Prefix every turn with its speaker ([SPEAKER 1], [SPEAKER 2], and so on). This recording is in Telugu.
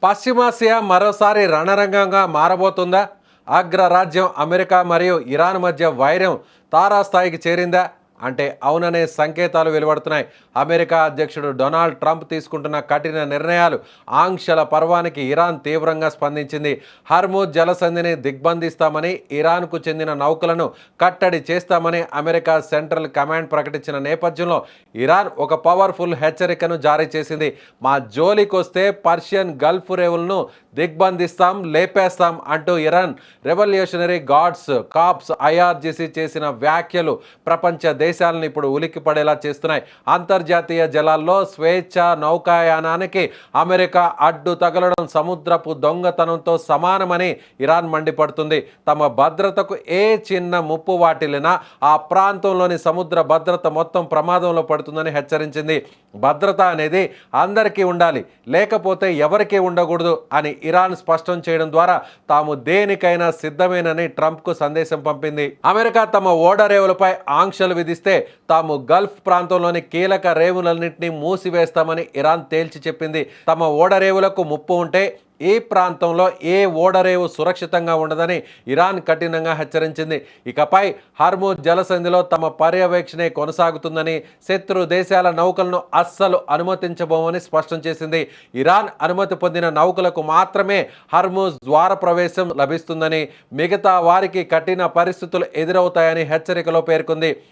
[SPEAKER 1] పశ్చిమాసియా మరోసారి రణరంగంగా మారబోతుందా? అగ్రరాజ్యం అమెరికా మరియు ఇరాన్ మధ్య వైరం తారాస్థాయికి చేరిందా? అంటే అవుననే సంకేతాలు వెలువడుతున్నాయి. అమెరికా అధ్యక్షుడు డొనాల్డ్ ట్రంప్ తీసుకుంటున్న కఠిన నిర్ణయాలు, ఆంక్షల పర్వానికి ఇరాన్ తీవ్రంగా స్పందించింది. హర్మూజ్ జలసంధిని దిగ్బంధిస్తామని, ఇరాన్కు చెందిన నౌకలను కట్టడి చేస్తామని అమెరికా సెంట్రల్ కమాండ్ ప్రకటించిన నేపథ్యంలో ఇరాన్ ఒక పవర్ఫుల్ హెచ్చరికను జారీ చేసింది. మా జోలికొస్తే పర్షియన్ గల్ఫ్ రేవులను దిగ్బంధిస్తాం, లేపేస్తాం అంటూ Iran revolutionary guards corps IRGC చేసిన వ్యాఖ్యలు ప్రపంచ దేశాలను ఇప్పుడు ఉలిక్కిపడేలా చేస్తున్నాయి. అంతర్జాతీయ జలాల్లో స్వేచ్ఛ నౌకాయానానికి అమెరికా అడ్డు తగలడం సముద్రపు దొంగతనంతో సమానమని ఇరాన్ మండిపడుతుంది. తమ భద్రతకు ఏ చిన్న ముప్పు వాటిల్లినా ఆ ప్రాంతంలోని సముద్ర భద్రత మొత్తం ప్రమాదంలో పడుతుందని హెచ్చరించింది. భద్రత అనేది అందరికీ ఉండాలి, లేకపోతే ఎవరికీ ఉండకూడదు అని ఇరాన్ స్పష్టం చేయడం ద్వారా తాము దేనికైనా సిద్ధమేనని ట్రంప్కు సందేశం పంపింది. అమెరికా తమ ఓడరేవులపై ఆంక్షలు విధిస్తే తాము గల్ఫ్ ప్రాంతంలోని కీలక రేవులన్నింటినీ మూసివేస్తామని ఇరాన్ తేల్చి చెప్పింది. తమ ఓడరేవులకు ముప్పు ఉంటే ఈ ప్రాంతంలో ఏ ఓడరేవు సురక్షితంగా ఉండదని ఇరాన్ కఠినంగా హెచ్చరించింది. ఇకపై హర్మూజ్ జలసంధిలో తమ పర్యవేక్షణే కొనసాగుతుందని, శత్రు దేశాల నౌకలను అస్సలు అనుమతించబోమని స్పష్టం చేసింది. ఇరాన్ అనుమతి పొందిన నౌకలకు మాత్రమే హర్మూజ్ ద్వార ప్రవేశం లభిస్తుందని, మిగతా వారికి కఠిన పరిస్థితులు ఎదురవుతాయని హెచ్చరికలో పేర్కొంది.